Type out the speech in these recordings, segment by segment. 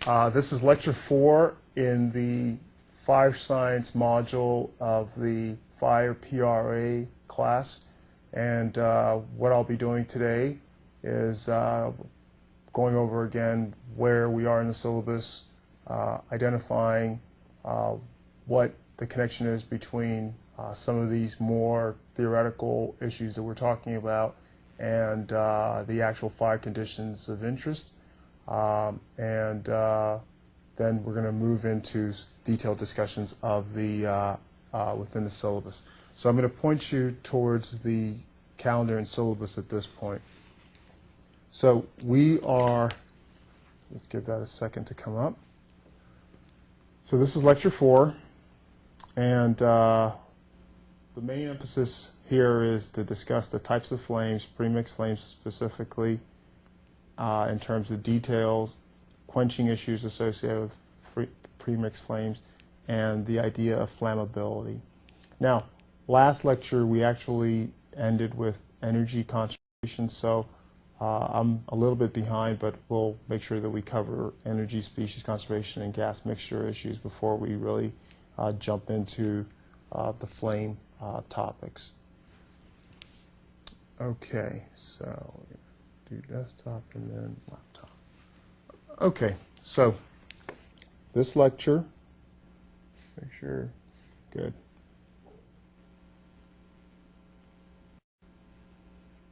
This is lecture 4 in the Fire Science module of the Fire PRA class. And what I'll be doing today is going over again where we are in the syllabus, identifying what the connection is between some of these more theoretical issues that we're talking about and the actual fire conditions of interest. Then we're going to move into detailed discussions of the within the syllabus. So I'm going to point you towards the calendar and syllabus at this point. So we are, let's give that a second to come up. So this is lecture 4, and the main emphasis here is to discuss the types of flames, premixed flames specifically, in terms of details, quenching issues associated with premixed flames, and the idea of flammability. Now, last lecture we actually ended with energy conservation, so I'm a little bit behind, but we'll make sure that we cover energy, species conservation, and gas mixture issues before we really jump into the flame topics. Okay, so do desktop and then laptop. Okay, so this lecture, make sure, good.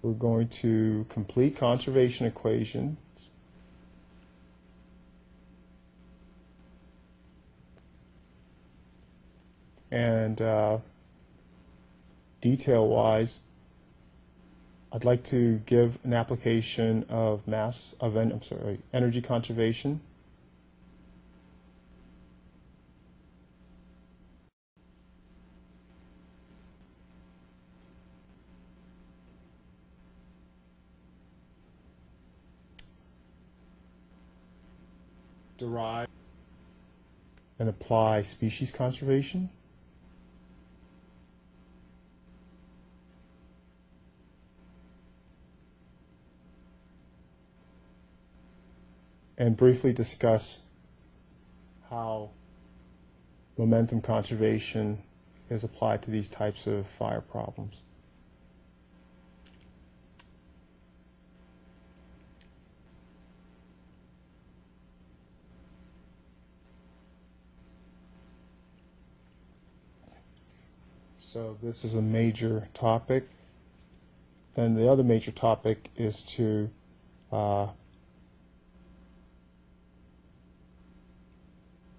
We're going to complete conservation equations. And detail-wise, I'd like to give an application of energy conservation. Derive and apply species conservation. And briefly discuss how momentum conservation is applied to these types of fire problems. So this is a major topic. Then the other major topic is to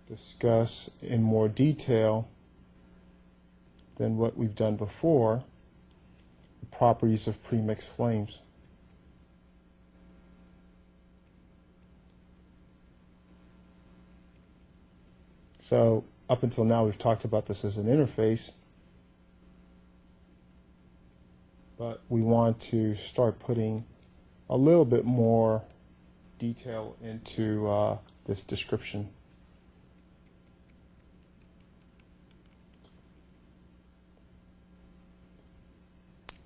discuss in more detail than what we've done before the properties of premixed flames. So up until now we've talked about this as an interface, but we want to start putting a little bit more detail into this description.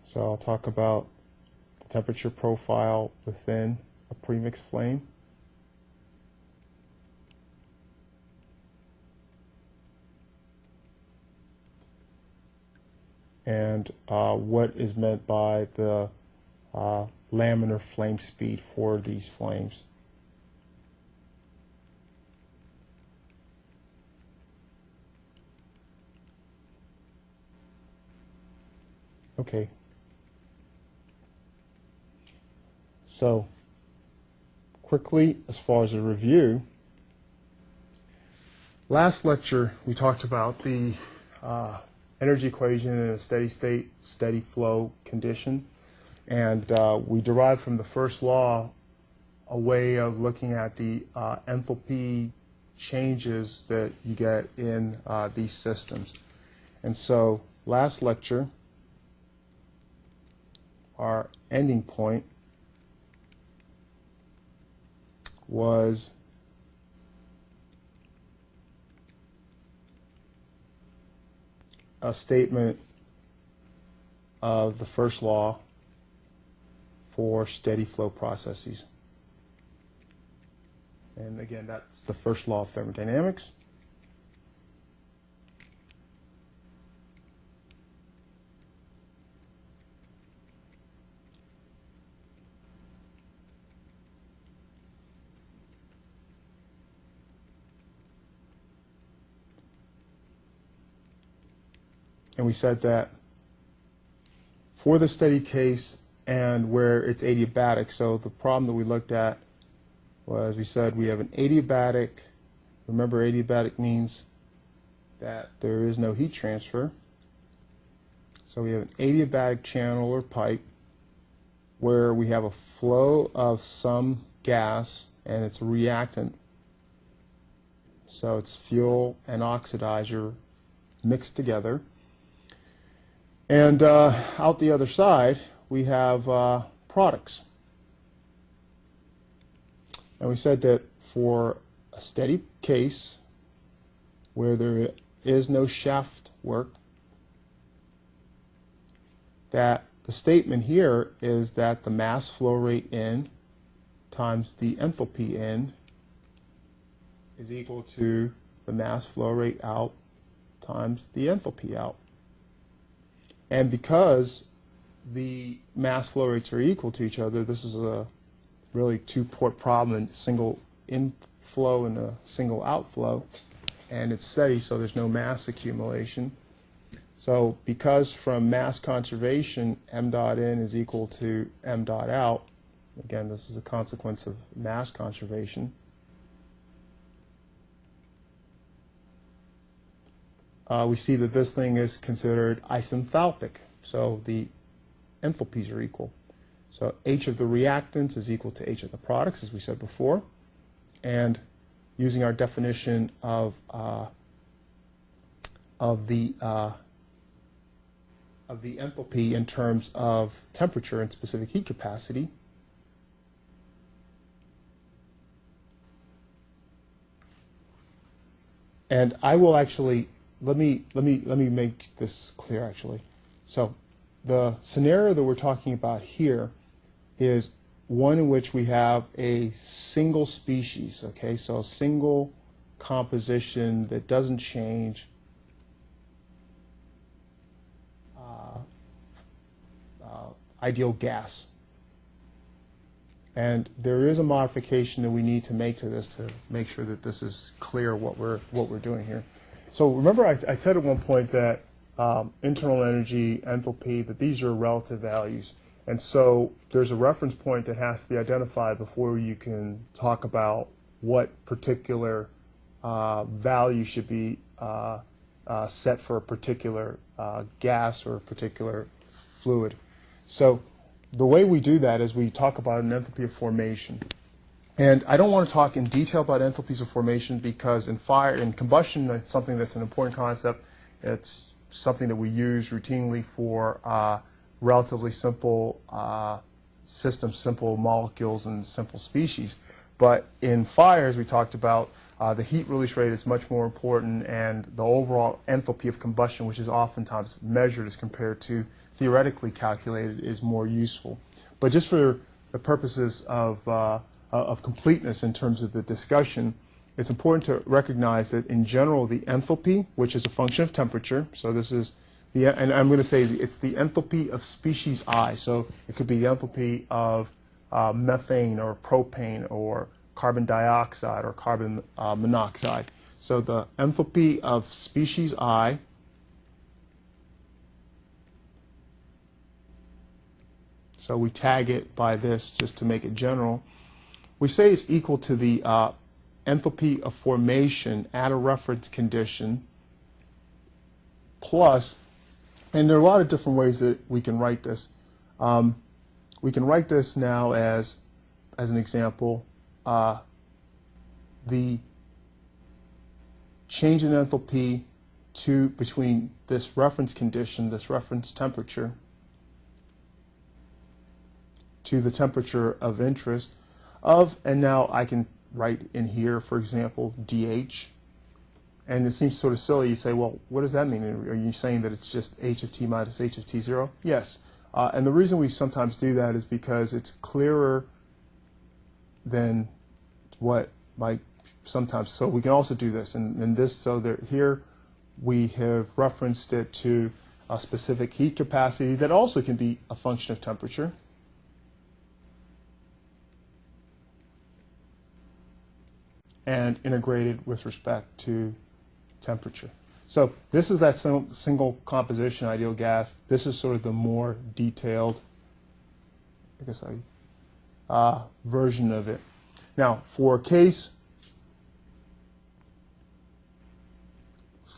So I'll talk about the temperature profile within a premixed flame, and what is meant by the laminar flame speed for these flames. Okay. So quickly, as far as a review, last lecture we talked about the energy equation in a steady state, steady flow condition, and we derived from the first law a way of looking at the enthalpy changes that you get in these systems. And so last lecture, our ending point was a statement of the first law for steady flow processes. And again, that's the first law of thermodynamics. And we said that for the steady case and where it's adiabatic, so the problem that we looked at was, we said we have an adiabatic. Remember, adiabatic means that there is no heat transfer. So we have an adiabatic channel or pipe where we have a flow of some gas and it's a reactant. So it's fuel and oxidizer mixed together. And out the other side, we have products. And we said that for a steady case where there is no shaft work, that the statement here is that the mass flow rate in times the enthalpy in is equal to the mass flow rate out times the enthalpy out. And because the mass flow rates are equal to each other, this is a really two-port problem, and single inflow and a single outflow, and it's steady, so there's no mass accumulation. So because from mass conservation, m dot in is equal to m dot out, again, this is a consequence of mass conservation, we see that this thing is considered isenthalpic, so the enthalpies are equal. So H of the reactants is equal to H of the products, as we said before, and using our definition of the enthalpy in terms of temperature and specific heat capacity, and I will actually let me make this clear actually. So the scenario that we're talking about here is one in which we have a single species, okay, so a single composition that doesn't change, ideal gas. And there is a modification that we need to make to this to make sure that this is clear what we're doing here. So remember I said at one point that internal energy, enthalpy, that these are relative values. And so there's a reference point that has to be identified before you can talk about what particular value should be set for a particular gas or a particular fluid. So the way we do that is we talk about an enthalpy of formation. And I don't want to talk in detail about enthalpies of formation because in combustion, it's something that's an important concept. It's something that we use routinely for relatively simple systems, simple molecules, and simple species. But in fire, as we talked about, the heat release rate is much more important, and the overall enthalpy of combustion, which is oftentimes measured as compared to theoretically calculated, is more useful. But just for the purposes of completeness in terms of the discussion, it's important to recognize that in general the enthalpy, which is a function of temperature, so this is and I'm going to say it's the enthalpy of species I, so it could be the enthalpy of methane or propane or carbon dioxide or carbon monoxide. So the enthalpy of species I so we tag it by this just to make it general. We say it's equal to the enthalpy of formation at a reference condition plus, and there are a lot of different ways that we can write this. We can write this now as an example, the change in enthalpy between this reference condition, this reference temperature, to the temperature of interest and now I can write in here, for example, dH. And it seems sort of silly. You say, well, what does that mean? Are you saying that it's just H of T minus H of T0? Yes. And the reason we sometimes do that is because it's clearer than what might sometimes. So we can also do this, and this. So that here we have referenced it to a specific heat capacity that also can be a function of temperature. And integrated with respect to temperature. So this is that single composition ideal gas. This is sort of the more detailed, I guess, version of it. Now, for a case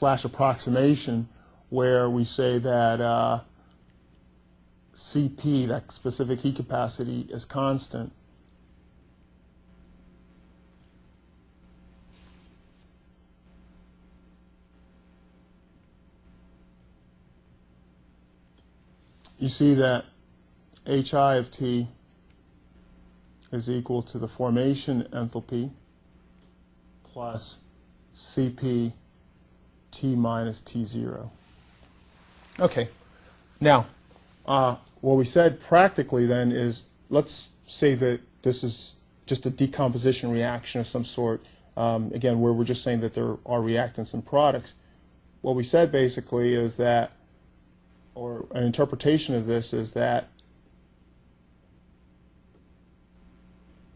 / approximation where we say that CP, that specific heat capacity, is constant, you see that HI of T is equal to the formation enthalpy plus CP T minus T0. Okay. Now, what we said practically then is, let's say that this is just a decomposition reaction of some sort, again, where we're just saying that there are reactants and products. What we said basically is that, or an interpretation of this is that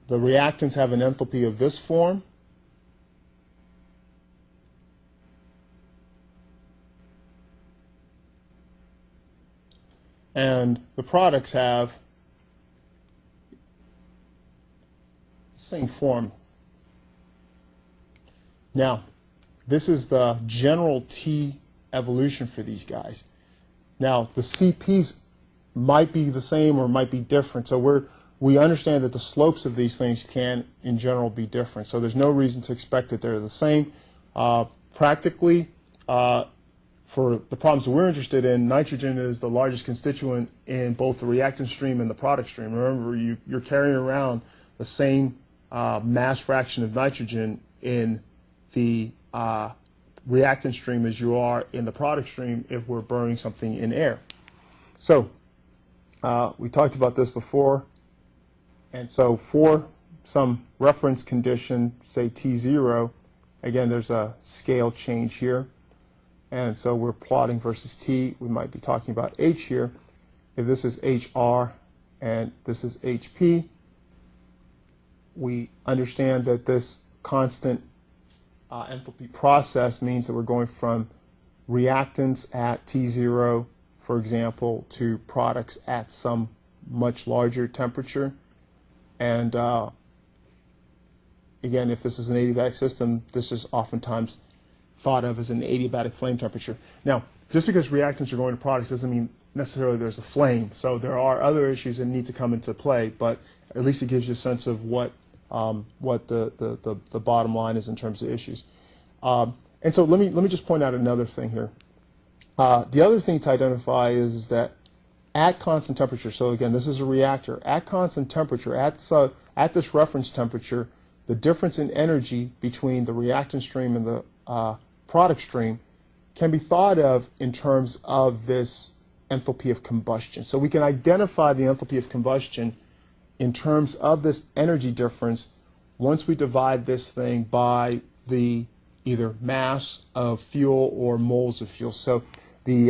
the reactants have an enthalpy of this form, and the products have the same form. Now, this is the general T evolution for these guys. Now, the CPs might be the same or might be different. So we understand that the slopes of these things can, in general, be different. So there's no reason to expect that they're the same. Practically, for the problems that we're interested in, nitrogen is the largest constituent in both the reactant stream and the product stream. Remember, you're carrying around the same mass fraction of nitrogen in the reactant stream as you are in the product stream if we're burning something in air. So we talked about this before, and so for some reference condition, say T0, again, there's a scale change here, and so we're plotting versus T. We might be talking about H here. If this is HR and this is HP, we understand that this constant enthalpy process means that we're going from reactants at T0, for example, to products at some much larger temperature. And again, if this is an adiabatic system, this is oftentimes thought of as an adiabatic flame temperature. Now, just because reactants are going to products doesn't mean necessarily there's a flame. So there are other issues that need to come into play, but at least it gives you a sense of what the bottom line is in terms of issues. And so let me just point out another thing here. The other thing to identify is that at constant temperature, so again, this is a reactor, at constant temperature, at this reference temperature, the difference in energy between the reactant stream and the product stream can be thought of in terms of this enthalpy of combustion. So we can identify the enthalpy of combustion in terms of this energy difference once we divide this thing by the either mass of fuel or moles of fuel. So the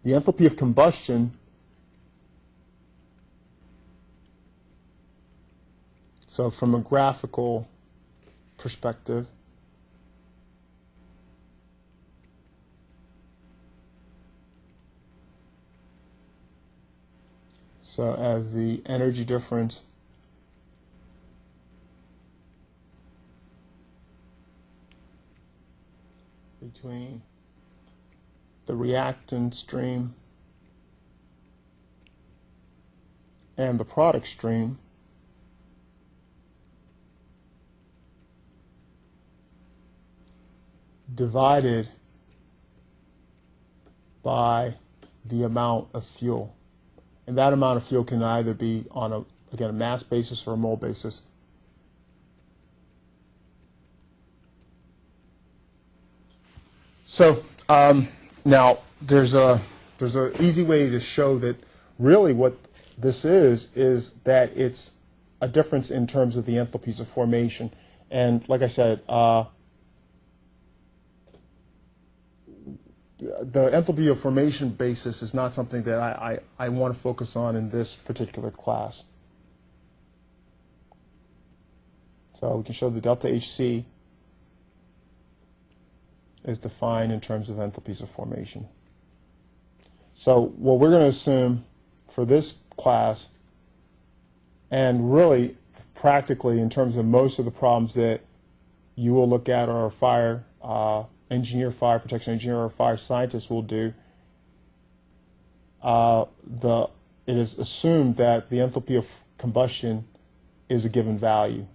enthalpy of combustion, so from a graphical perspective, so as the energy difference between the reactant stream and the product stream divided by the amount of fuel. And that amount of fuel can either be on a mass basis or a mole basis. So now there's an easy way to show that really what this is that it's a difference in terms of the enthalpies of formation. And like I said, the enthalpy of formation basis is not something that I want to focus on in this particular class. So we can show the delta HC is defined in terms of enthalpies of formation. So what we're going to assume for this class, and really practically in terms of most of the problems that you will look at, or fire engineer, fire protection engineer, or fire scientist will do, it is assumed that the enthalpy of combustion is a given value.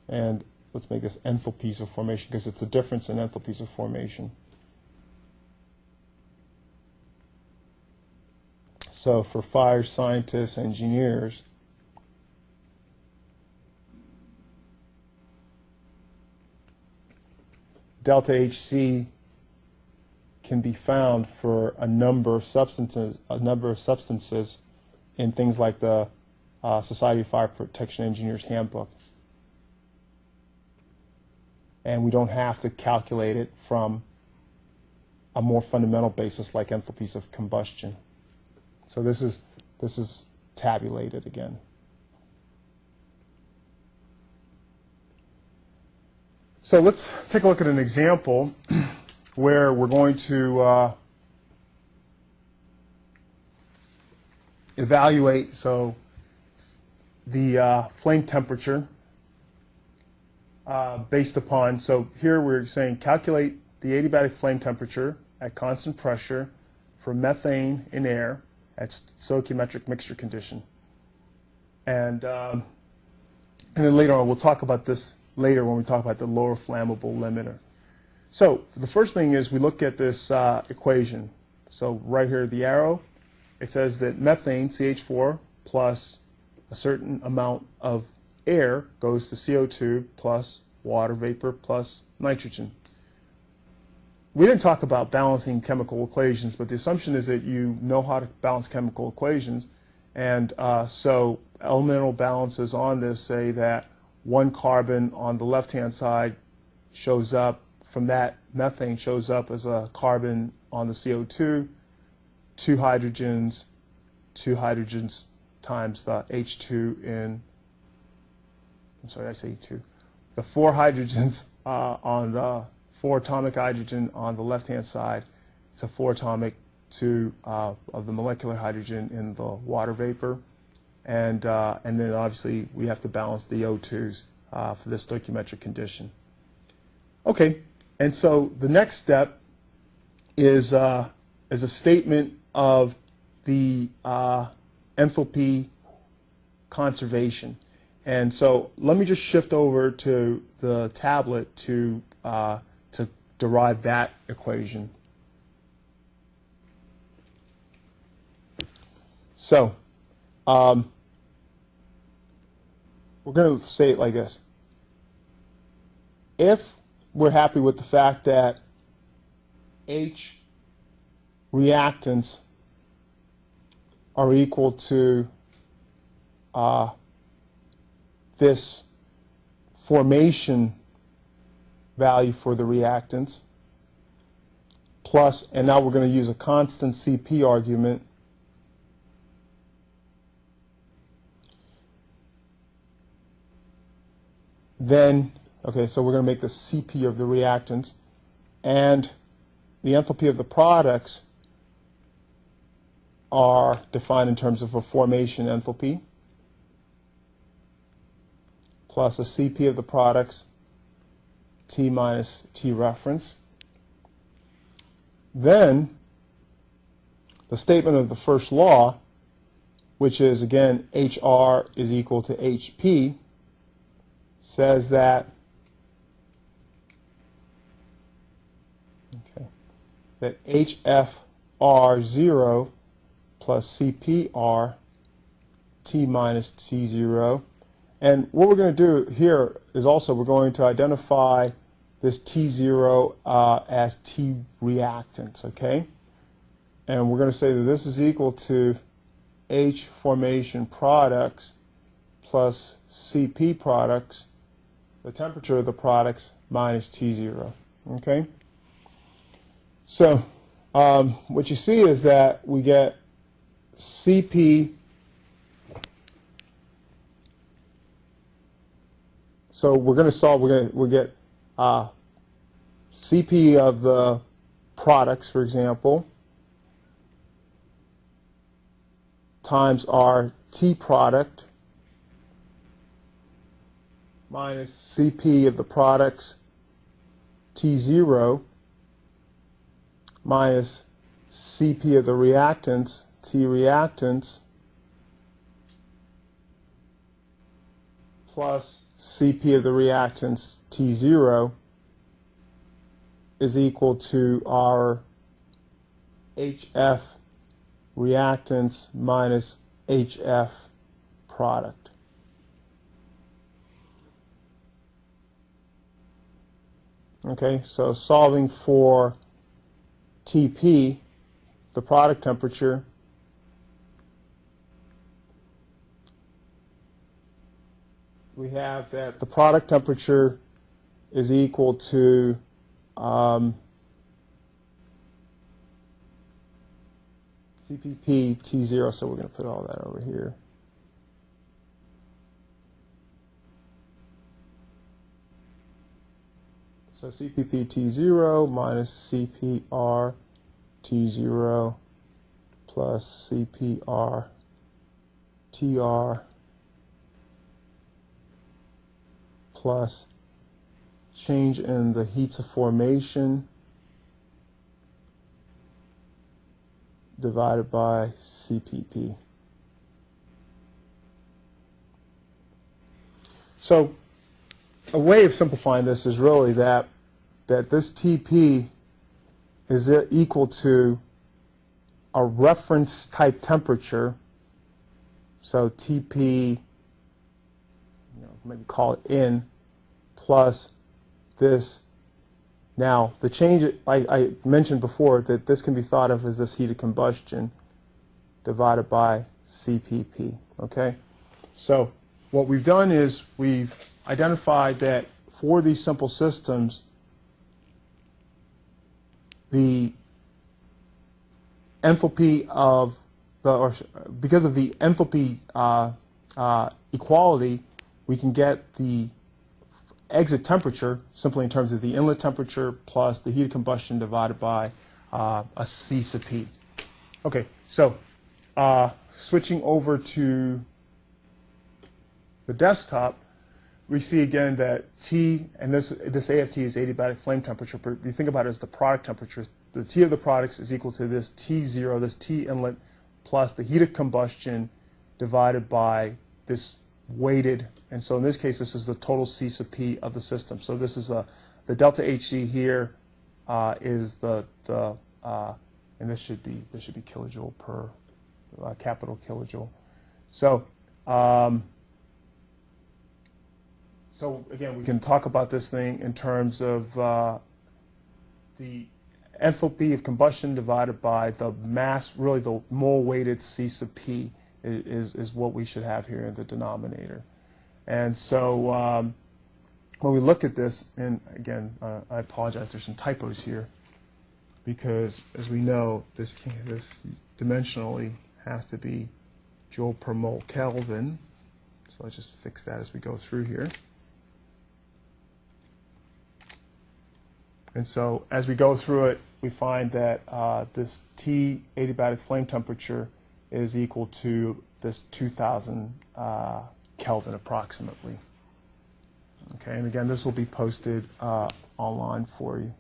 And let's make this enthalpies of formation because it's a difference in enthalpies of formation. So for fire scientists, engineers, delta HC can be found for a number of substances in things like the Society of Fire Protection Engineers Handbook. And we don't have to calculate it from a more fundamental basis like enthalpies of combustion. So this is tabulated again. So let's take a look at an example where we're going to evaluate the flame temperature based upon, so here we're saying calculate the adiabatic flame temperature at constant pressure for methane in air at stoichiometric mixture condition. And then later on, we'll talk about this later when we talk about the lower flammable limiter. So the first thing is we look at this equation. So right here, the arrow, it says that methane, CH4, plus a certain amount of air goes to CO2 plus water vapor plus nitrogen. We didn't talk about balancing chemical equations, but the assumption is that you know how to balance chemical equations. And so elemental balances on this say that one carbon on the left-hand side shows up, from that methane shows up as a carbon on the CO2, two hydrogens times the H2 in, I'm sorry, I say 2. The 4 hydrogens on the 4 atomic hydrogen on the left-hand side. It's a 4 atomic 2 of the molecular hydrogen in the water vapor. And then obviously we have to balance the O2s for this stoichiometric condition. Okay, and so the next step is a statement of the enthalpy conservation. And so let me just shift over to the tablet to derive that equation. So we're going to say it like this. If we're happy with the fact that H reactants are equal to this formation value for the reactants, plus, and now we're going to use a constant CP argument, then, okay, so we're going to make the CP of the reactants, and the enthalpy of the products are defined in terms of a formation enthalpy, plus a CP of the products, T minus T reference. Then the statement of the first law, which is again HR is equal to HP, says that HFR0 plus CPR T minus T0. And what we're going to do here is also we're going to identify this T0 as T reactants, okay? And we're going to say that this is equal to H formation products plus CP products, the temperature of the products minus T0. Okay? So what you see is that we get CP. So we're going to solve, we'll get CP of the products, for example, times our T product minus CP of the products T0 minus CP of the reactants T reactants plus CP of the reactants T0 is equal to our HF reactants minus HF product. Okay, so solving for TP, the product temperature, we have that the product temperature is equal to CPP T0, so we're going to put all that over here. So CPP T0 minus CPR T0 plus CPR TR plus change in the heats of formation divided by CPP. So a way of simplifying this is really that this TP is equal to a reference type temperature. So TP, maybe call it N, plus this. Now, the change, I mentioned before that this can be thought of as this heat of combustion divided by CPP, okay? So what we've done is we've identified that for these simple systems, the enthalpy of because of the enthalpy equality, we can get the exit temperature simply in terms of the inlet temperature plus the heat of combustion divided by a C sub P. Okay, so switching over to the desktop, we see again that T, and this AFT is adiabatic flame temperature, but if you think about it as the product temperature, the T of the products is equal to this T0, this T inlet, plus the heat of combustion divided by this weighted, and so in this case this is the total C sub P of the system. So this is the delta HC here is the and this should be kilojoule per capital kilojoule. So so again, we can talk about this thing in terms of the enthalpy of combustion divided by the mass, really the mole weighted C sub P is what we should have here in the denominator. And so when we look at this, and again, I apologize, there's some typos here, because as we know, this dimensionally has to be joule per mole Kelvin. So let's just fix that as we go through here. And so as we go through it, we find that this T adiabatic flame temperature is equal to this 2,000 Kelvin approximately. Okay, and again, this will be posted online for you.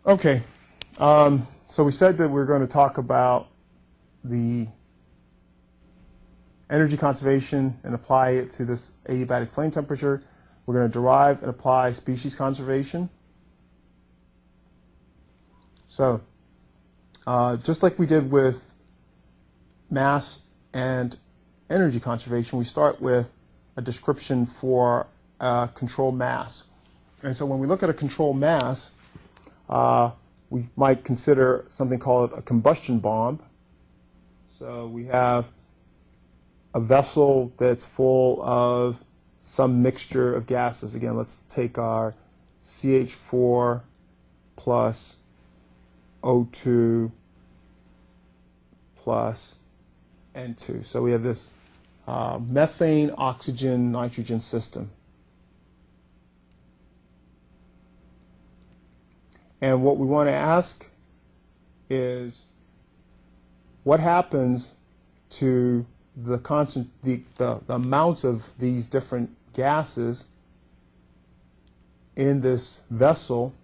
Okay, so we said that we're going to talk about the energy conservation and apply it to this adiabatic flame temperature. We're going to derive and apply species conservation. So just like we did with mass and energy conservation, we start with a description for a control mass. And so when we look at a control mass, we might consider something called a combustion bomb. So we have a vessel that's full of some mixture of gases. Again, let's take our CH4 plus O2 plus N2. So we have this methane, oxygen, nitrogen system. And what we want to ask is, what happens to the amounts of these different gases in this vessel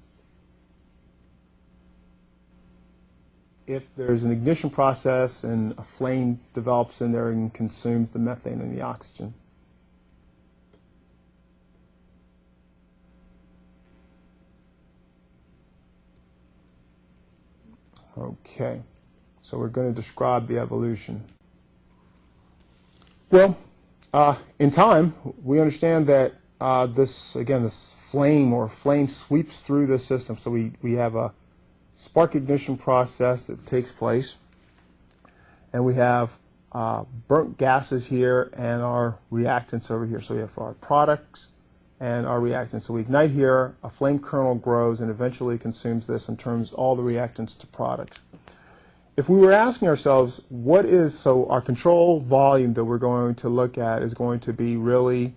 if there's an ignition process and a flame develops in there and consumes the methane and the oxygen? Okay, so we're going to describe the evolution. Well, in time, we understand that this flame sweeps through the system. So we have a spark ignition process that takes place, and we have burnt gases here and our reactants over here. So we have our products and our reactants. So we ignite here, a flame kernel grows, and eventually consumes this and turns all the reactants to products. If we were asking ourselves, so our control volume that we're going to look at is going to be really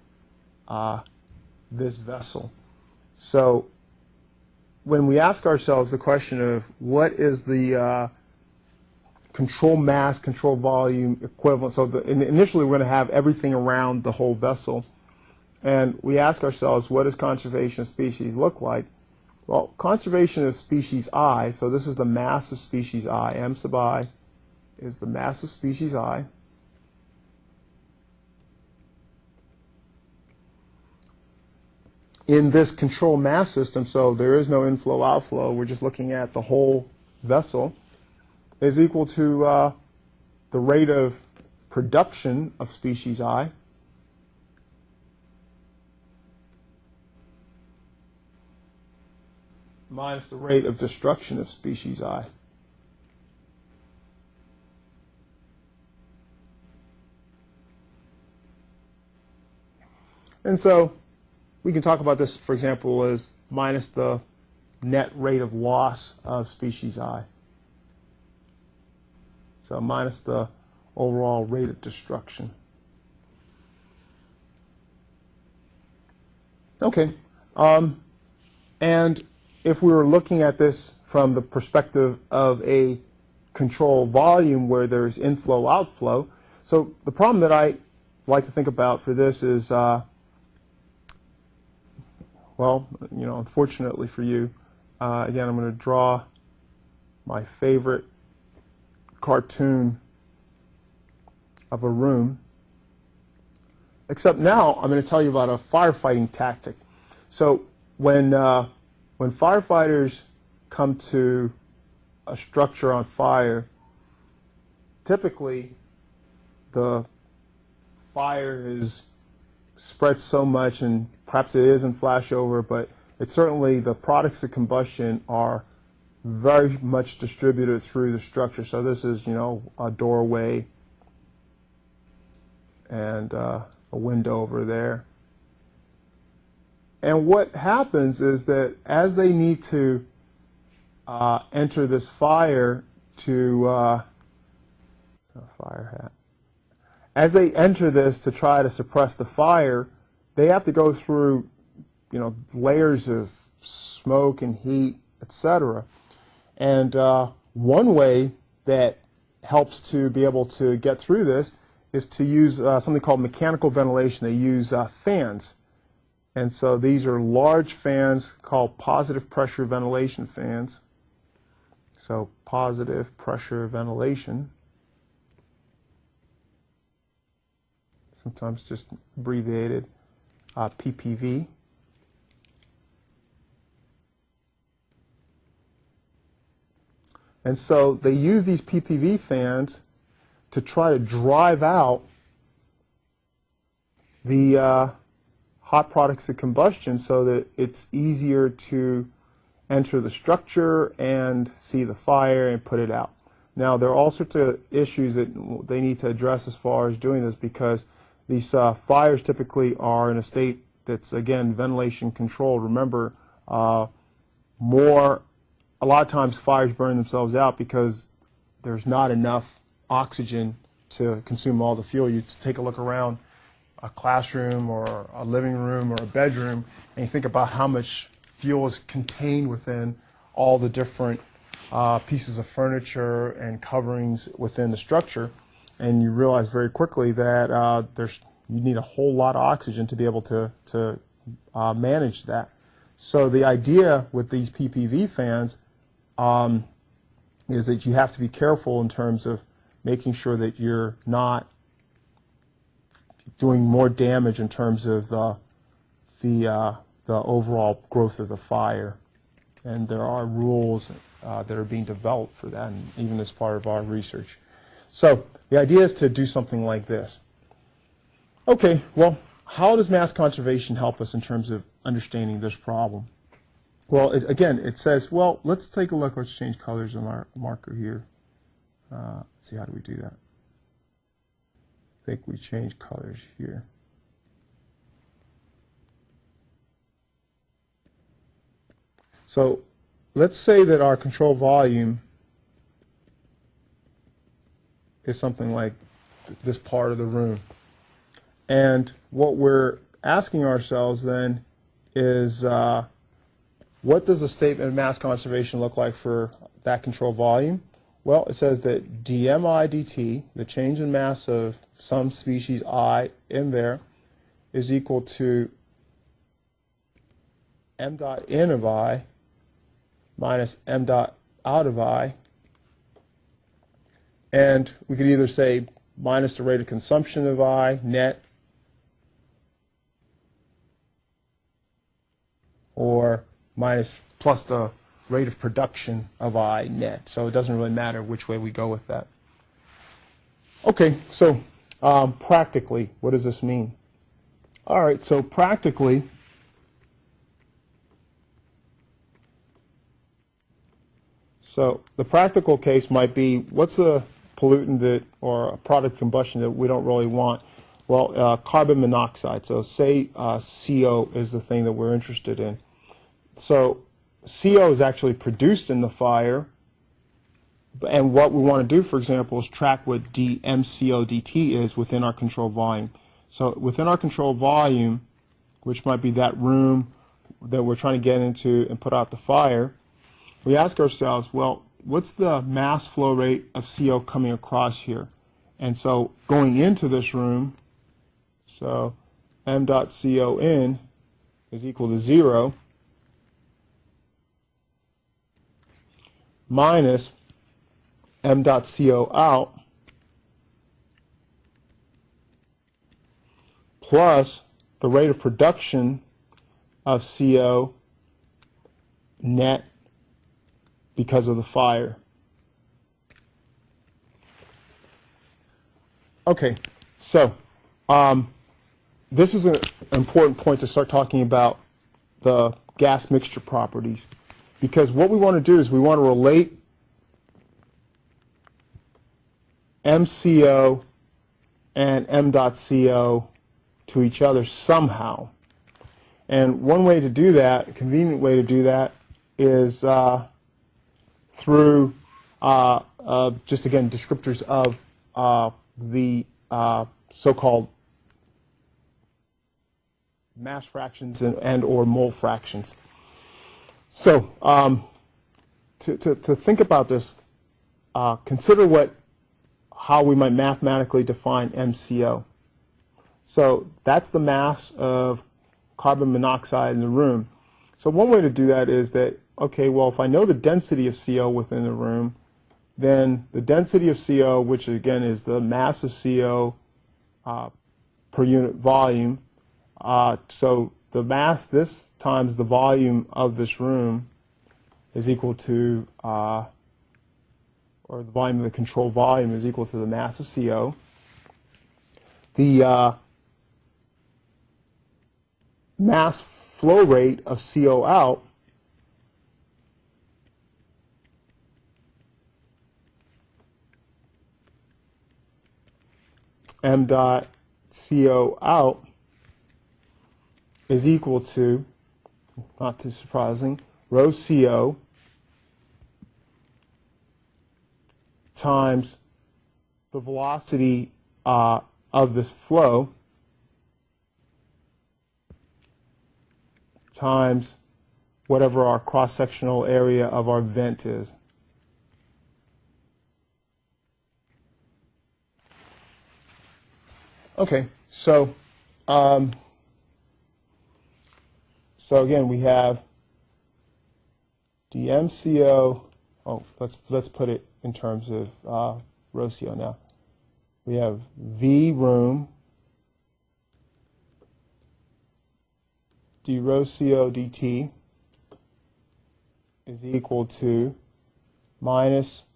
this vessel. So when we ask ourselves the question of what is the control mass, control volume equivalent, so initially we're going to have everything around the whole vessel. And we ask ourselves, what does conservation of species look like? Well, conservation of species I, so this is the mass of species I, M sub I is the mass of species I. In this control mass system, so there is no inflow, outflow, we're just looking at the whole vessel, is equal to the rate of production of species I minus the rate of destruction of species I. And so we can talk about this, for example, as minus the net rate of loss of species I. So minus the overall rate of destruction. Okay. And if we were looking at this from the perspective of a control volume where there's inflow, outflow, so the problem that I like to think about for this is, well, unfortunately for you, again, I'm going to draw my favorite cartoon of a room, except now I'm going to tell you about a firefighting tactic. So when firefighters come to a structure on fire, typically the fire is spread so much, and perhaps it isn't flashover, but it's certainly the products of combustion are very much distributed through the structure. So this is, a doorway and a window over there. And what happens is that as they need to enter this fire as they enter this to try to suppress the fire, they have to go through, layers of smoke and heat, etc. And one way that helps to be able to get through this is to use something called mechanical ventilation. They use fans. And so these are large fans called positive pressure ventilation fans. So positive pressure ventilation, sometimes just abbreviated PPV. And so they use these PPV fans to try to drive out the hot products of combustion so that it's easier to enter the structure and see the fire and put it out. Now, there are all sorts of issues that they need to address as far as doing this, because these fires typically are in a state that's, again, ventilation controlled. Remember, a lot of times fires burn themselves out because there's not enough oxygen to consume all the fuel. You take a look around a classroom or a living room or a bedroom, and you think about how much fuel is contained within all the different pieces of furniture and coverings within the structure, and you realize very quickly that you need a whole lot of oxygen to be able to manage that. So the idea with these PPV fans is that you have to be careful in terms of making sure that you're not doing more damage in terms of the overall growth of the fire. And there are rules that are being developed for that, and even as part of our research. So the idea is to do something like this. Okay, well, how does mass conservation help us in terms of understanding this problem? Well, again, it says, well, let's take a look. Let's change colors on our marker here. Let's see, how do we do that? I think we change colors here. So let's say that our control volume is something like this part of the room. And what we're asking ourselves then is, what does the statement of mass conservation look like for that control volume? Well, it says that dmi dt, the change in mass of some species I in there, is equal to m dot in of I minus m dot out of I. And we could either say minus the rate of consumption of I net, or minus plus the rate of production of I net. So it doesn't really matter which way we go with that. Okay, so practically, what does this mean? All right, so practically, so the practical case might be, what's a pollutant that, or a product of combustion that we don't really want? Well, carbon monoxide. So say CO is the thing that we're interested in. So CO is actually produced in the fire, and what we want to do, for example, is track what dmco dt is within our control volume. So within our control volume, which might be that room that we're trying to get into and put out the fire, we ask ourselves, well, what's the mass flow rate of CO coming across here? And so going into this room, so m dot CO in is equal to 0 minus m dot CO out plus the rate of production of CO net because of the fire. Okay, so this is an important point to start talking about the gas mixture properties, because what we want to do is we want to relate MCO and M dot CO to each other somehow. And one way to do that, a convenient way to do that, is through just, again, descriptors of the so-called mass fractions and or mole fractions. So to think about this, consider how we might mathematically define MCO. So that's the mass of carbon monoxide in the room. So one way to do that is that, okay, well, if I know the density of CO within the room, then the density of CO, which again is the mass of CO per unit volume, so the mass this times the volume of this room is equal to, or the volume of the control volume is equal to the mass of CO. The mass flow rate of CO out m dot CO out is equal to, not too surprising, rho CO times the velocity of this flow times whatever our cross-sectional area of our vent is. Okay, so again we have dmco. Oh, let's put it in terms of rho CO now. We have V room d rho CO dt is equal to minus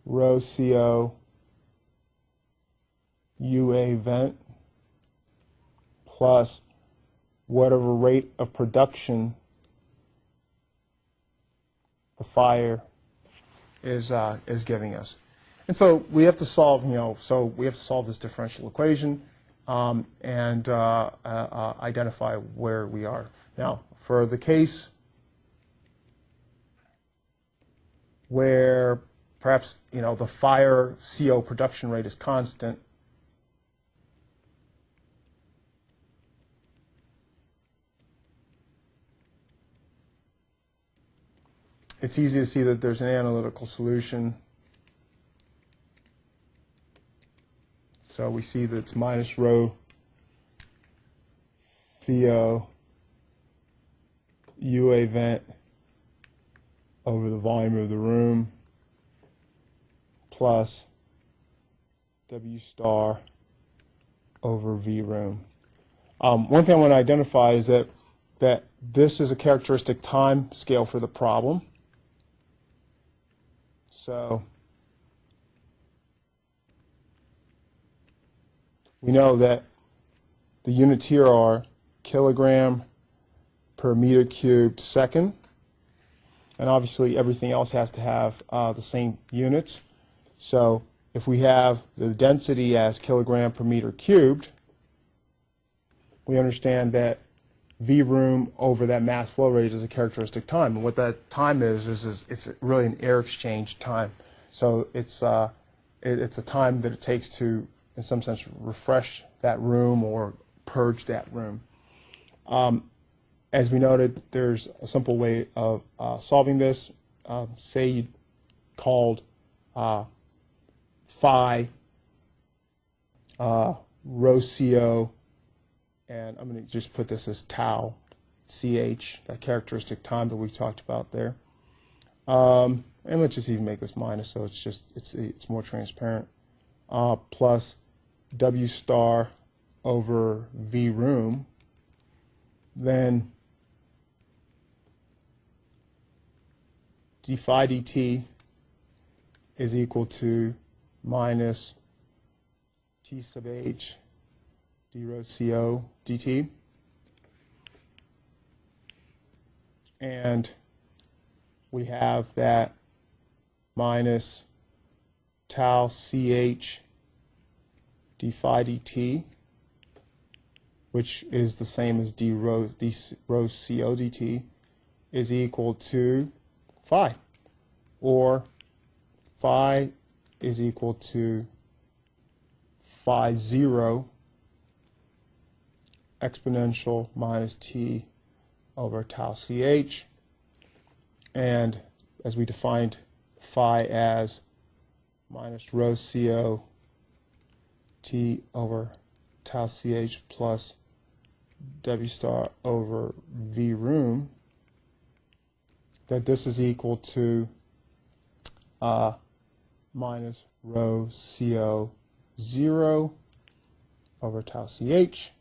rho CO UA vent plus whatever rate of production the fire is giving us. And so we have to solve, we have to solve this differential equation and identify where we are. Now, for the case where perhaps, the fire CO production rate is constant, it's easy to see that there's an analytical solution. So we see that it's minus rho CO UA vent over the volume of the room plus W star over V room. One thing I want to identify is that this is a characteristic time scale for the problem. So we know that the units here are kilogram per meter cubed second, and obviously everything else has to have the same units. So if we have the density as kilogram per meter cubed, we understand that V room over that mass flow rate is a characteristic time. And what that time is it's really an air exchange time. So it's a time that it takes to, in some sense, refresh that room or purge that room. As we noted, there's a simple way of solving this. Say you called phi rho CO, and I'm going to just put this as tau CH, that characteristic time that we talked about there. And let's just even make this minus, so it's more transparent. Plus W star over V room, then d phi dt is equal to minus T sub H d rho CO dt. And we have that minus tau CH d phi dt, which is the same as d rho CO dt, is equal to phi, or phi is equal to phi 0 exponential minus t over tau ch. And as we defined phi as minus rho CO t over tau ch plus W star over V room, that this is equal to minus rho CO 0 over tau ch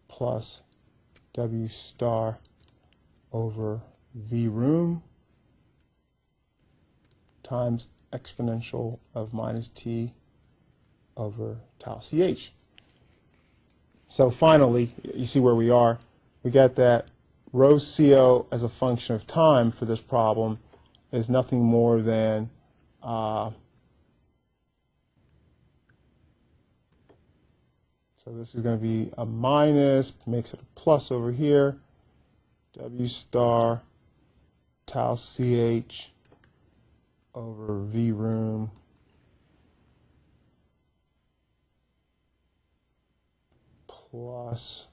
plus W star over V room times exponential of minus t over tau ch. So finally, you see where we are. We get that rho CO as a function of time for this problem is nothing more than So this is going to be a minus, makes it a plus over here, W star tau CH over V room plus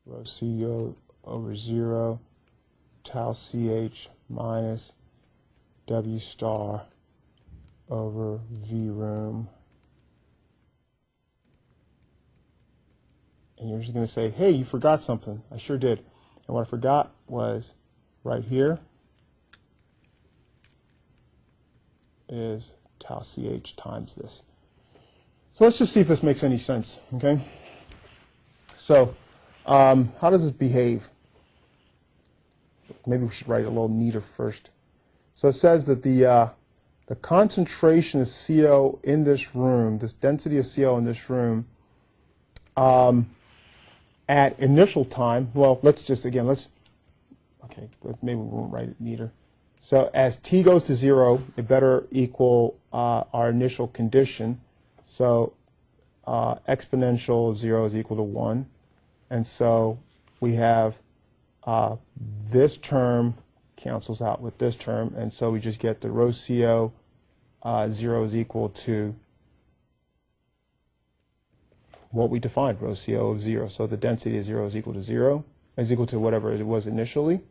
rho CO over 0 tau CH minus W star over V room. And you're just going to say, hey, you forgot something. I sure did. And what I forgot was right here is tau CH times this. So let's just see if this makes any sense, okay? So how does this behave? Maybe we should write it a little neater first. So it says that the concentration of CO in this room, this density of CO in this room, at initial time, well, let's just, again, okay, maybe we won't write it neater. So as t goes to 0, it better equal our initial condition. So exponential of 0 is equal to 1. And so we have this term cancels out with this term, and so we just get the rho CO 0 is equal to what we defined, rho CO of 0. So the density of 0 is equal to 0, is equal to whatever it was initially.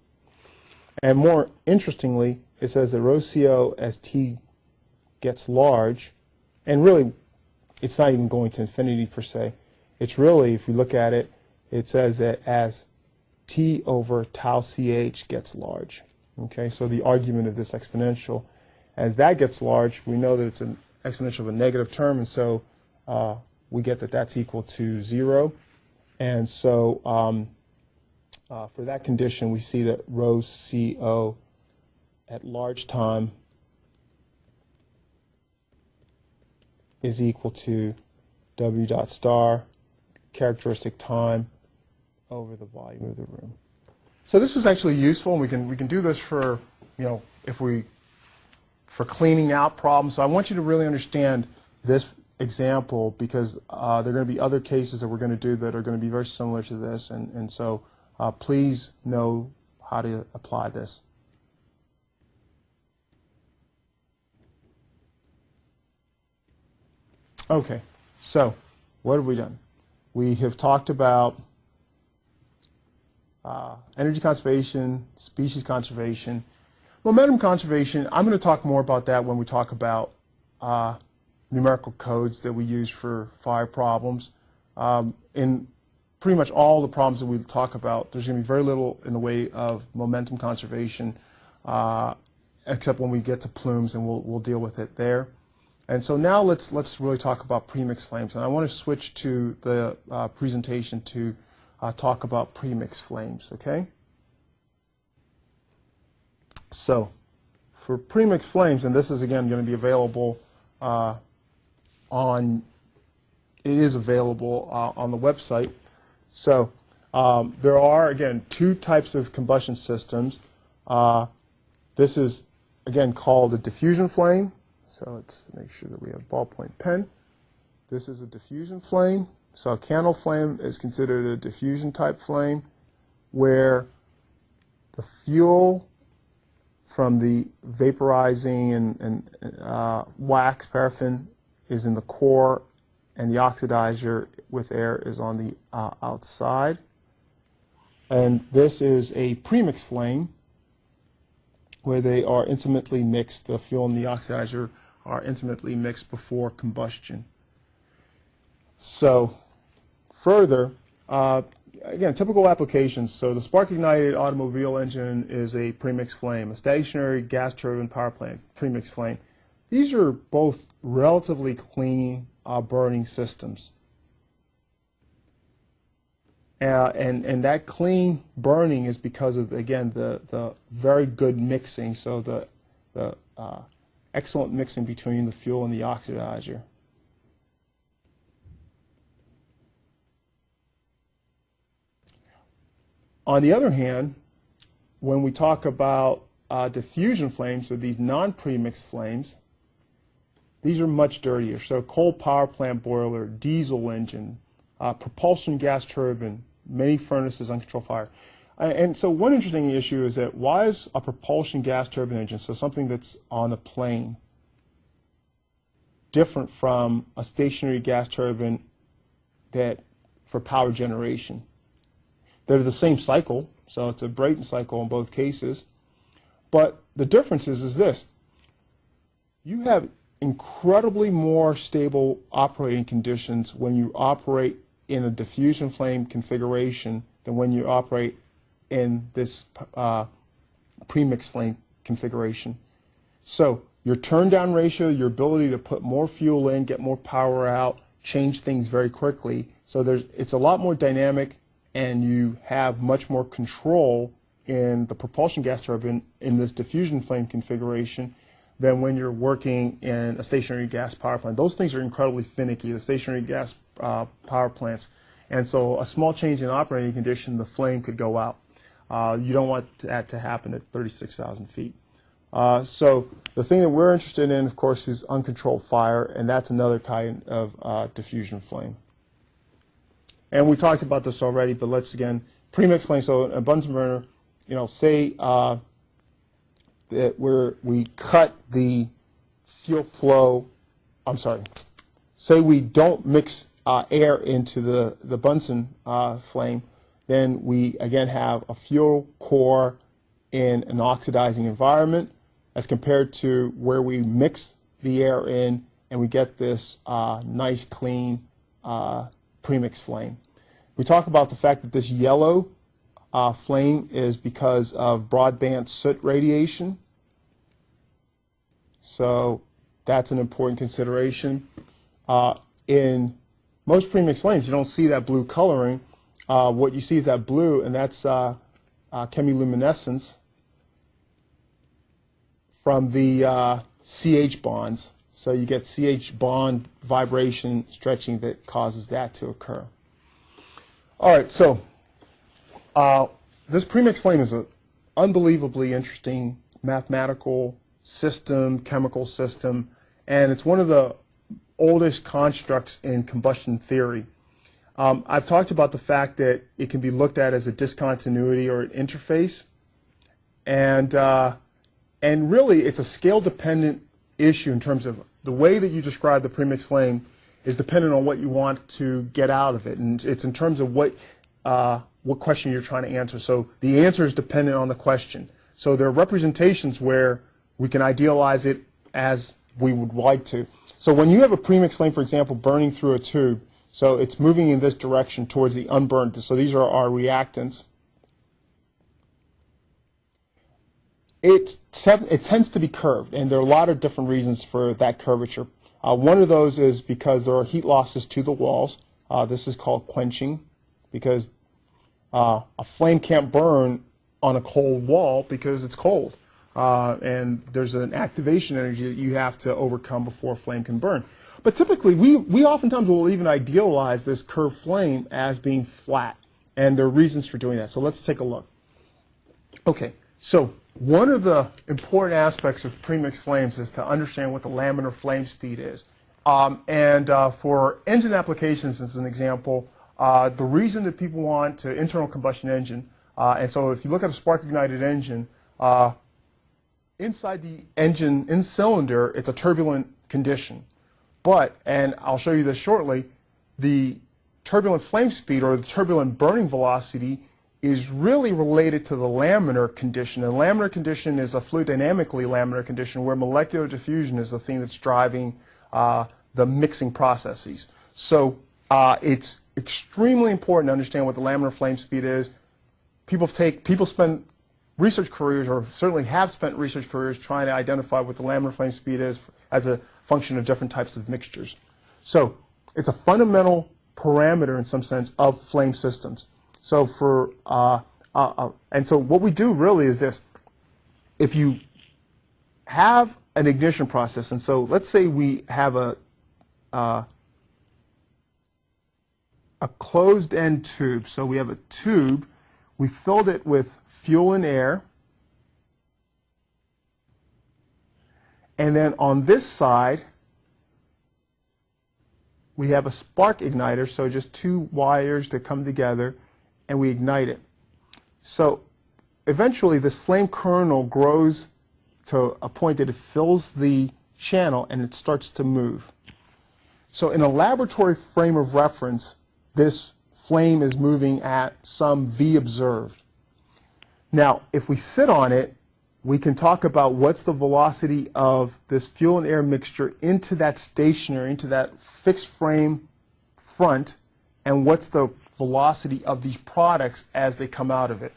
And more interestingly, it says that rho CO as t gets large, and really it's not even going to infinity per se. It's really, if we look at it, it says that as t over tau CH gets large. Okay, so the argument of this exponential, as that gets large, we know that it's an exponential of a negative term, and so we get that that's equal to 0. And so for that condition, we see that rho CO at large time is equal to W dot star characteristic time over the volume of the room. So this is actually useful, and we can do this for, for cleaning out problems. So I want you to really understand this example, because there are going to be other cases that we're going to do that are going to be very similar to this, and so please know how to apply this. Okay, so what have we done? We have talked about energy conservation, species conservation, momentum conservation. I'm going to talk more about that when we talk about numerical codes that we use for fire problems. In pretty much all the problems that we talk about, there's going to be very little in the way of momentum conservation, except when we get to plumes, and we'll deal with it there. And so now let's really talk about premixed flames. And I want to switch to the presentation to talk about premixed flames, okay? So for premixed flames, and this is again going to be available on the website. So there are, again, two types of combustion systems. This is, again, called a diffusion flame. So let's make sure that we have a ballpoint pen. This is a diffusion flame. So a candle flame is considered a diffusion type flame, where the fuel from the vaporizing and wax, paraffin, is in the core, and the oxidizer with air is on the outside. And this is a premixed flame, where they are intimately mixed. The fuel and the oxidizer are intimately mixed before combustion. So further, again, typical applications. So the spark-ignited automobile engine is a premixed flame. A stationary gas turbine power plant is a premixed flame. These are both relatively clean burning systems. And that clean burning is because of, again, the very good mixing, so the excellent mixing between the fuel and the oxidizer. On the other hand, when we talk about diffusion flames, or these non-premixed flames, These are much dirtier. So coal power plant boiler, diesel engine, propulsion gas turbine, many furnaces, uncontrolled fire. And so one interesting issue is that why is a propulsion gas turbine engine, so something that's on a plane, different from a stationary gas turbine that for power generation? They're the same cycle, so it's a Brayton cycle in both cases. But the difference is this. You have incredibly more stable operating conditions when you operate in a diffusion flame configuration than when you operate in this premix flame configuration. So your turn down ratio, your ability to put more fuel in, get more power out, change things very quickly. So it's a lot more dynamic, and you have much more control in the propulsion gas turbine in this diffusion flame configuration than when you're working in a stationary gas power plant. Those things are incredibly finicky, the stationary gas power plants. And so a small change in operating condition, the flame could go out. You don't want that to happen at 36,000 feet. So the thing that we're interested in, of course, is uncontrolled fire, and that's another kind of diffusion flame. And we talked about this already, but let's again, premix flame, so a Bunsen burner, say that we cut the fuel flow, say we don't mix air into the Bunsen flame, then we again have a fuel core in an oxidizing environment as compared to where we mix the air in and we get this nice clean premix flame. We talk about the fact that this yellow flame is because of broadband soot radiation. So that's an important consideration. In most premix flames, you don't see that blue coloring. What you see is that blue, and that's chemiluminescence from the CH bonds. So you get CH bond vibration stretching that causes that to occur. All right, so this premix flame is an unbelievably interesting mathematical system, chemical system, and it's one of the oldest constructs in combustion theory. I've talked about the fact that it can be looked at as a discontinuity or an interface, and really it's a scale-dependent issue in terms of the way that you describe the premix flame is dependent on what you want to get out of it, and it's in terms of what question you're trying to answer. So the answer is dependent on the question. So there are representations where we can idealize it as we would like to. So when you have a premix flame, for example, burning through a tube, so it's moving in this direction towards the unburned. So these are our reactants. It tends to be curved, and there are a lot of different reasons for that curvature. One of those is because there are heat losses to the walls. This is called quenching, because a flame can't burn on a cold wall because it's cold. And there's an activation energy that you have to overcome before a flame can burn. But typically, we oftentimes will even idealize this curved flame as being flat, and there are reasons for doing that. So let's take a look. Okay, so one of the important aspects of premix flames is to understand what the laminar flame speed is. For engine applications, as an example, the reason that people want to internal combustion engine, and so if you look at a spark-ignited engine, inside the engine, in cylinder, it's a turbulent condition. But, and I'll show you this shortly, the turbulent flame speed or the turbulent burning velocity is really related to the laminar condition. And laminar condition is a fluid dynamically laminar condition where molecular diffusion is the thing that's driving the mixing processes. So it's extremely important to understand what the laminar flame speed is. People spend research careers, or certainly have spent research careers, trying to identify what the laminar flame speed is as a function of different types of mixtures. So it's a fundamental parameter in some sense of flame systems. So and so what we do really is this. If you have an ignition process, and so let's say we have a closed-end tube. So we have a tube, we filled it with fuel and air, and then on this side we have a spark igniter, so just two wires that come together, and we ignite it. So eventually this flame kernel grows to a point that it fills the channel and it starts to move. So in a laboratory frame of reference, this flame is moving at some V observed. Now, if we sit on it, we can talk about what's the velocity of this fuel and air mixture into that stationary, into that fixed frame front, and what's the velocity of these products as they come out of it.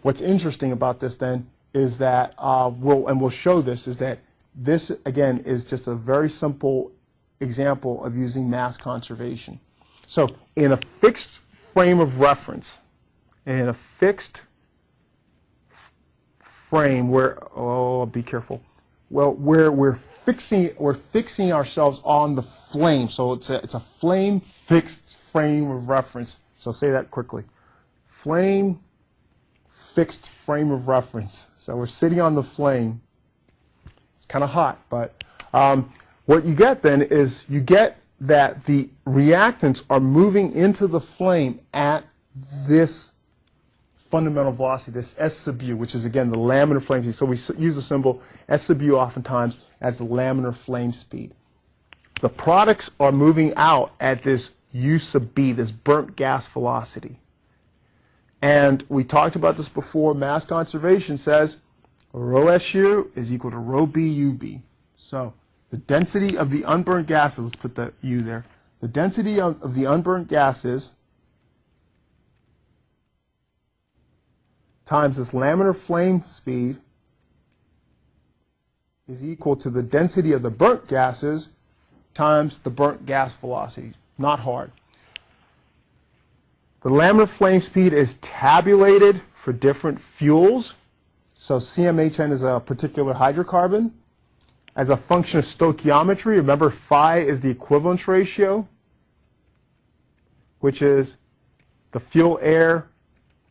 What's interesting about this then is that, we'll show this, is that this, again, is just a very simple example of using mass conservation. So in a fixed frame of reference, in a fixed frame where, oh, be careful, well, where we're fixing ourselves on the flame. So it's a flame fixed frame of reference. So say that quickly. Flame fixed frame of reference. So we're sitting on the flame. It's kind of hot, but what you get then is you get that the reactants are moving into the flame at this fundamental velocity, this S sub U, which is, again, the laminar flame speed. So we use the symbol S sub U oftentimes as the laminar flame speed. The products are moving out at this U sub B, this burnt gas velocity. And we talked about this before. Mass conservation says rho SU is equal to rho B UB. So the density of the unburnt gases, let's put the U there, the density of the unburnt gases times this laminar flame speed is equal to the density of the burnt gases times the burnt gas velocity. Not hard. The laminar flame speed is tabulated for different fuels. So CmHn is a particular hydrocarbon. As a function of stoichiometry, remember phi is the equivalence ratio, which is the fuel-air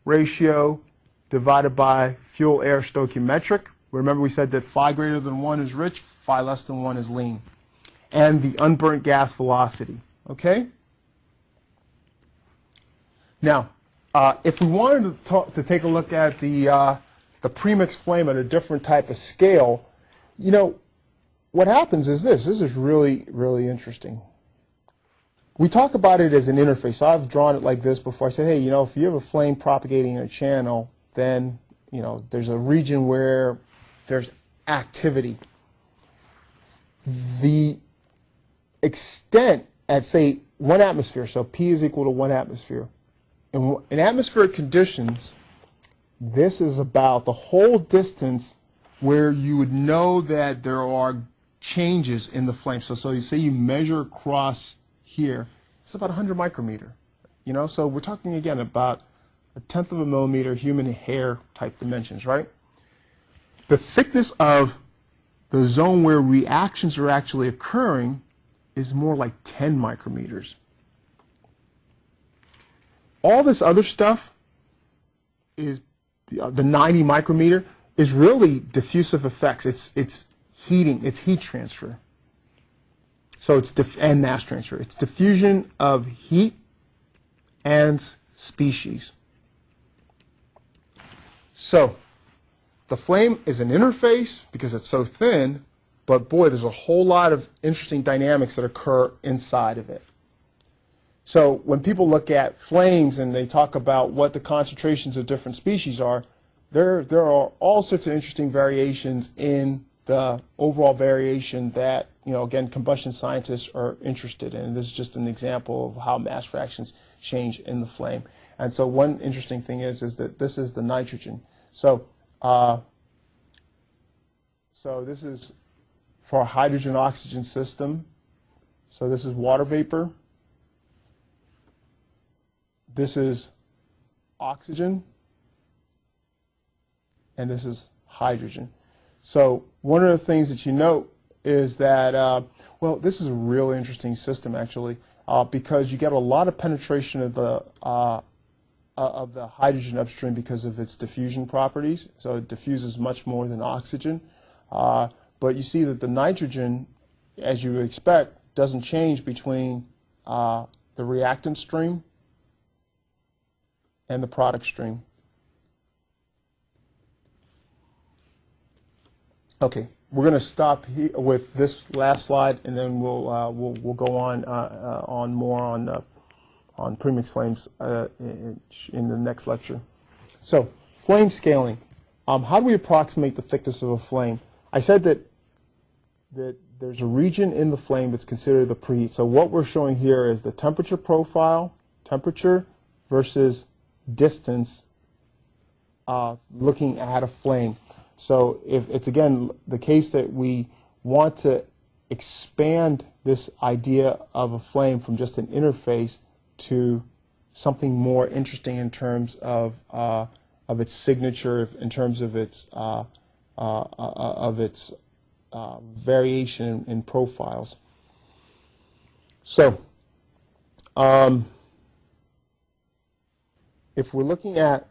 ratio divided by fuel-air stoichiometric. Remember we said that phi greater than 1 is rich, phi less than 1 is lean. And the unburnt gas velocity, okay? Now, if we wanted to take a look at the premix flame at a different type of scale, you know, what happens is this. This is really, really interesting. We talk about it as an interface. So I've drawn it like this before. I said, hey, you know, if you have a flame propagating in a channel, then, you know, there's a region where there's activity. The extent at, say, 1 atmosphere, so P is equal to 1 atmosphere. In atmospheric conditions, this is about the whole distance where you would know that there are changes in the flame. So you say you measure across here, it's about 100 micrometer. You know, so we're talking again about 1/10 of a millimeter human hair type dimensions, right? The thickness of the zone where reactions are actually occurring is more like 10 micrometers. All this other stuff is, the 90 micrometer is really diffusive effects. It's heating, it's heat transfer. So it's and mass transfer. It's diffusion of heat and species. So the flame is an interface because it's so thin, but boy, there's a whole lot of interesting dynamics that occur inside of it. So when people look at flames and they talk about what the concentrations of different species are, there are all sorts of interesting variations in the overall variation that, you know, again, combustion scientists are interested in. This is just an example of how mass fractions change in the flame. And so one interesting thing is that this is the nitrogen. So this is for a hydrogen-oxygen system. So this is water vapor. This is oxygen, and this is hydrogen. So one of the things that you note is that, well, this is a really interesting system actually, because you get a lot of penetration of the hydrogen upstream because of its diffusion properties. So it diffuses much more than oxygen. But you see that the nitrogen, as you would expect, doesn't change between the reactant stream and the product stream. Okay, we're going to stop here with this last slide, and then we'll go on more on Premix Flames in the next lecture. So, flame scaling. How do we approximate the thickness of a flame? I said that there's a region in the flame that's considered the preheat. So what we're showing here is the temperature profile, temperature versus distance, looking at a flame. So if it's, again, the case that we want to expand this idea of a flame from just an interface to something more interesting in terms of its signature, in terms of its variation in profiles. So, if we're looking at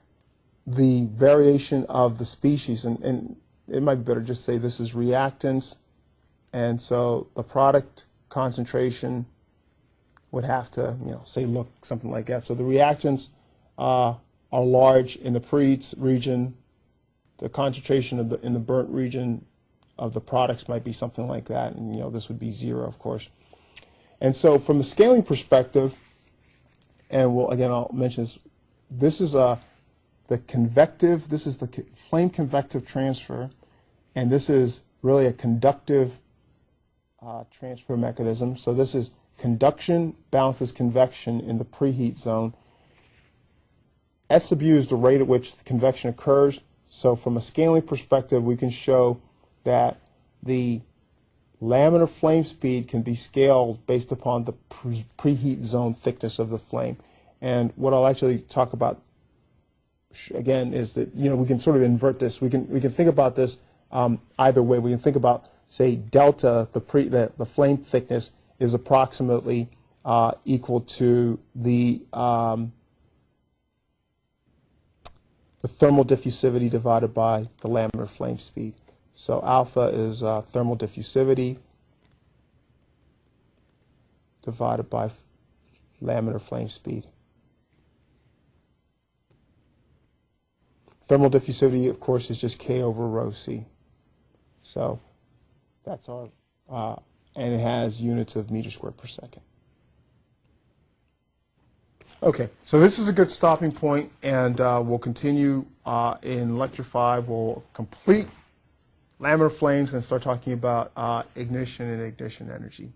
the variation of the species, and it might be better just say this is reactants, and so the product concentration would have to, say look something like that. So the reactants are large in the preheat region. The concentration in the burnt region of the products might be something like that, and this would be 0, of course. And so from a scaling perspective, and I'll mention this, this is the flame convective transfer, and this is really a conductive transfer mechanism. So this is conduction balances convection in the preheat zone. S sub U is the rate at which the convection occurs. So from a scaling perspective, we can show that the laminar flame speed can be scaled based upon the preheat zone thickness of the flame. And what I'll actually talk about again is that we can sort of invert this. We can think about this either way. We can think about, say, delta, the flame thickness is approximately equal to the thermal diffusivity divided by the laminar flame speed. So alpha is thermal diffusivity divided by laminar flame speed. Thermal diffusivity, of course, is just K over rho C. So that's our, and it has units of meters squared per second. Okay, so this is a good stopping point, and we'll continue in Lecture 5. We'll complete laminar flames and start talking about ignition and ignition energy.